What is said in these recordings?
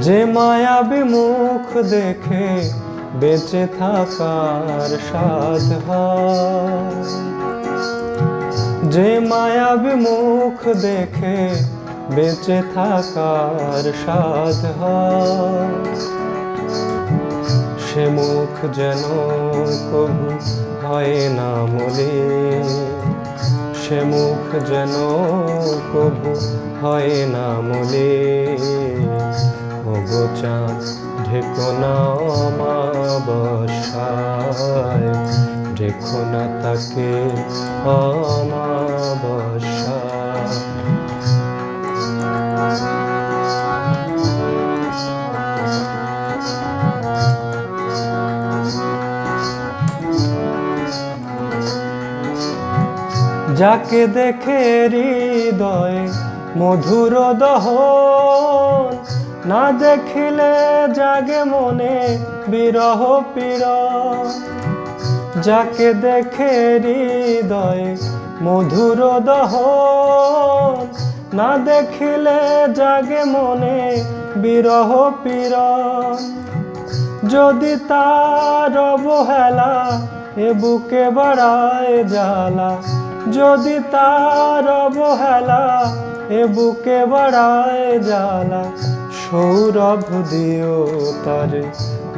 যে মায়াবী মুখ দেখে বেঁচে থাকার সাধ হয়, যে মায়াবী মুখ দেখে বেঁচে থাকার সাধ হয়, সে মুখ যেন কবু হয় না মলিন, সে মুখ যেন কবু হয় না মলিন। ওগো চাঁদ ঢেকো না অমাবস্যায়, ঢেকো না তাকে অমাবস্যায়। যাকে দেখে হৃদয় মধুর দহন, না দেখিলে জাগে মনে বিরহ পীড়ন। যাকে দেখে হৃদয় মধুর দহন, না দেখিলে জাগে মনে বিরহ পীড়ন। যদি তার অবহেলা এ বুকে বাড়ায় জ্বালা, যদি তার অবহেলা এ বুকে বাড়ায় জ্বালা, সৌরভ দিও তারে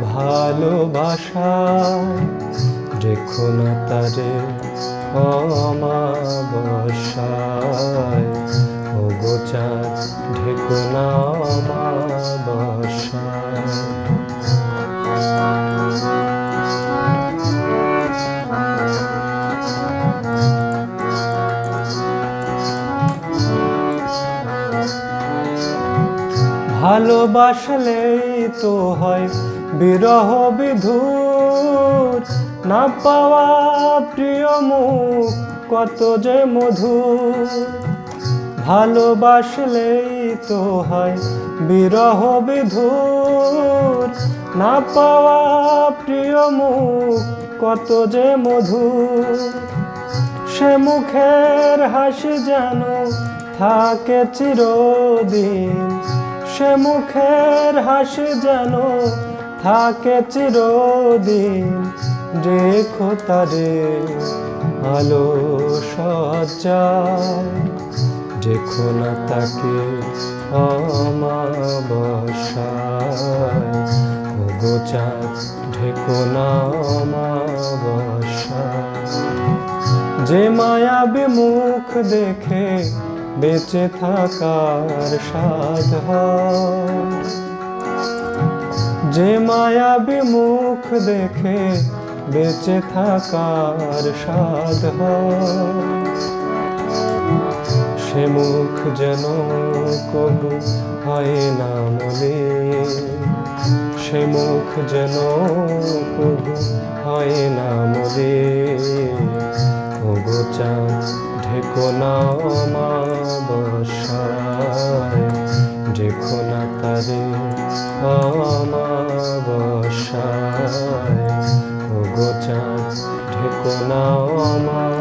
ভালোবাসায়, রেখো না তারে অমাবস্যায়। ওগো চাঁদ ঢেকো না অমাবস্যায়। ভালোবাসলেই তো হয় বিরহ বিধুর, না পাওয়া প্রিয় মুখ কত যে মধুর। ভালোবাসলেই তো হয় বিরহ বিধুর, না পাওয়া প্রিয় মুখ কত যে মধুর। সে মুখের হাসি যেন থাকে চিরদিন, সে মুখের হাসি যেন থাকে চিরদিন। রেখো তারে আলো সজ্জায়, রেখো না তাকে অমাবস্যায়। ওগো চাঁদ ঢেকো না অমাবস্যায়। যে মায়াবী মুখ দেখে বেঁচে থাকার সাধ হয়, যে মায়াবী মুখ দেখে বেঁচে থাকার সাধ হয়, সে মুখ যেন কবু হয় না মলিন, সে মুখ যেন কবু হয় না মলিন। ওগো চাঁদ ঢেকো না অমাবস্যায়, ঢেকো না তারে অমাবস্যায়। ওগো চাঁদ ঢেকো না অমাবস্যায়।